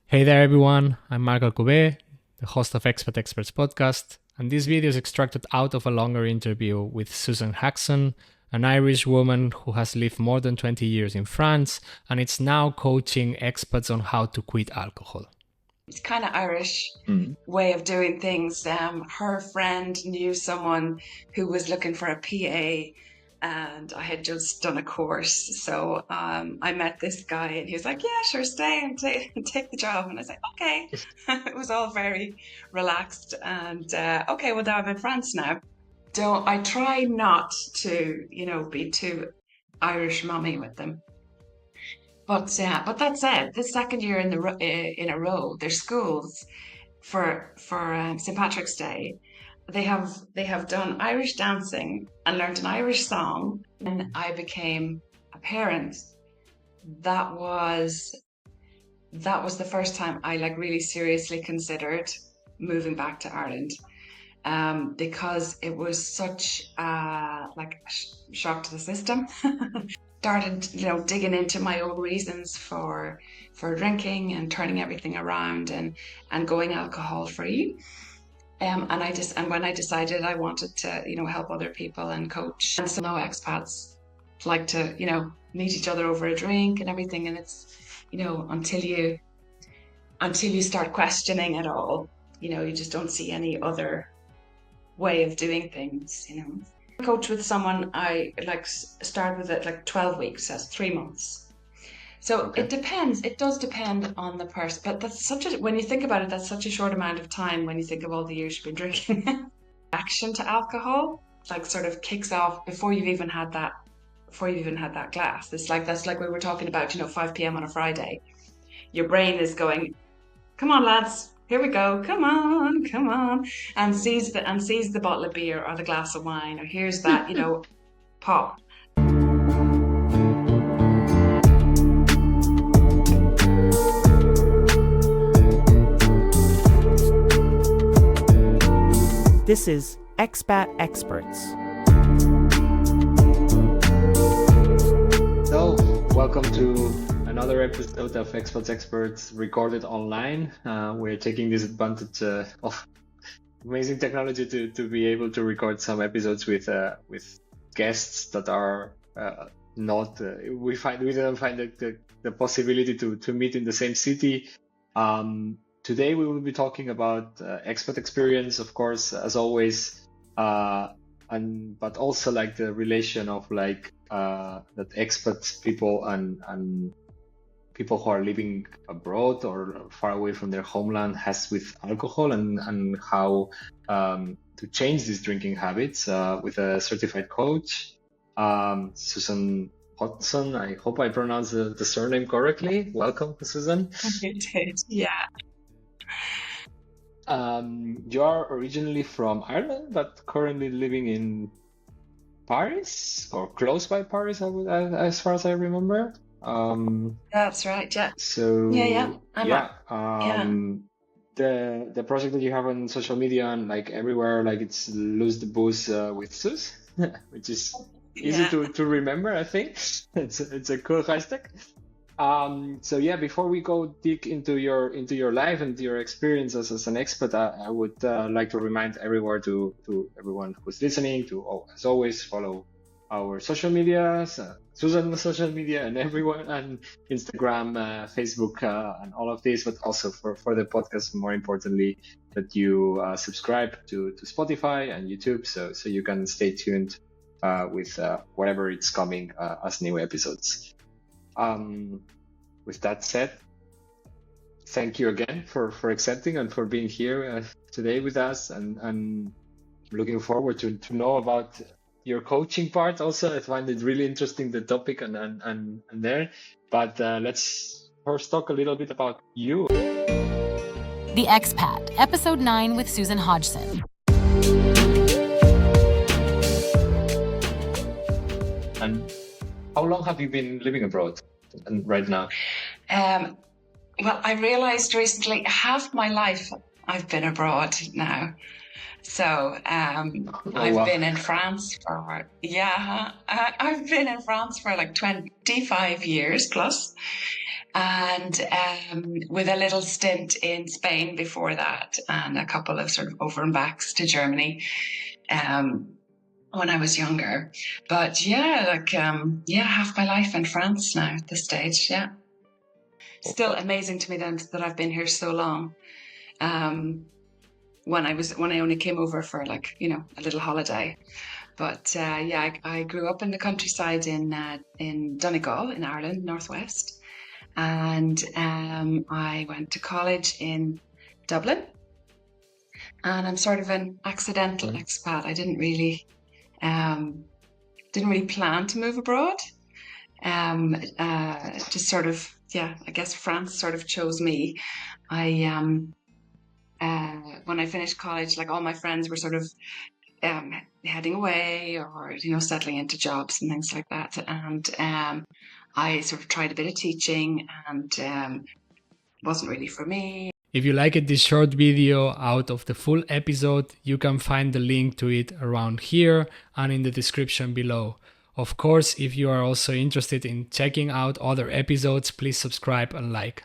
Hey there everyone, I'm Marco Alcubé, the host of Expat Experts podcast, and this video is extracted out of a longer interview with Susan Hudson, an Irish woman who has lived more than 20 years in France and is now coaching expats on how to quit alcohol. It's kind of Irish way of doing things. Her friend knew someone who was looking for a PA, and I had just done a course. So I met this guy and he was like, yeah, sure, stay and take the job. And I was like, okay. It was all very relaxed. And okay, well, now I'm in France now. I try not to, be too Irish mommy with them. But that said, the second year in a row, their schools for St. Patrick's Day, they have done Irish dancing and learned an Irish song. And I became a parent. That was the first time I really seriously considered moving back to Ireland, because it was such a shock to the system. Started, digging into my own reasons for drinking and turning everything around and going alcohol free. And when I decided I wanted to, help other people and coach. And so no expats like to, meet each other over a drink and everything. And it's, until you start questioning it all, you just don't see any other way of doing things, Coach with someone, I start with it 12 weeks, that's 3 months. So okay. It depends. It does depend on the person, but that's when you think about it, that's such a short amount of time when you think of all the years you've been drinking. Action to alcohol sort of kicks off before you've even had that glass. That's like we were talking about, 5 p.m. on a Friday. Your brain is going, come on lads, here we go, come on, and sees the bottle of beer or the glass of wine, or here's that, pop. This is Expat Experts. So, welcome to another episode of Expat Experts recorded online. We're taking this advantage of amazing technology to be able to record some episodes with guests that are not. We didn't find the possibility to meet in the same city. Today we will be talking about expat experience, of course, as always, but also the relation of that expats people and people who are living abroad or far away from their homeland has with alcohol, and how to change these drinking habits with a certified coach, Susan Hudson. I hope I pronounced the surname correctly. Welcome, Susan. You did, yeah. You are originally from Ireland, but currently living in Paris or close by Paris, as far as I remember. That's right, yeah. So yeah. The project that you have on social media and everywhere, it's Lose the Booze with Sus, which is easy to remember. I think it's a cool hashtag. So yeah, before we go dig into your life and your experiences as an expat, I would like to remind everyone who's listening to, as always, follow our social medias, Susan's social media, and everyone on Instagram, Facebook, and all of this, but also for the podcast, more importantly, that you subscribe to Spotify and YouTube, so you can stay tuned with whatever it's coming as new episodes. With that said, thank you again for accepting and for being here today with us, and looking forward to know about your coaching part. Also, I find it really interesting, the topic and there. But let's first talk a little bit about you. The Expat, Episode 9 with Susan Hudson. And how long have you been living abroad and right now? Well, I realized recently half my life I've been abroad now. So I've been in France for, I've been in France for 25 years plus. and with a little stint in Spain before that, and a couple of sort of over and backs to Germany when I was younger. But half my life in France now at this stage. Yeah, still amazing to me then that I've been here so long. When I only came over for a little holiday. But I grew up in the countryside in Donegal in Ireland, Northwest, and I went to college in Dublin. And I'm sort of an accidental expat. I didn't really plan to move abroad. Just sort of, I guess France sort of chose me. When I finished college, like all my friends were sort of heading away or settling into jobs and things like that, and I sort of tried a bit of teaching, and wasn't really for me. If you liked this short video out of the full episode, you can find the link to it around here and in the description below. Of course, if you are also interested in checking out other episodes, please subscribe and like.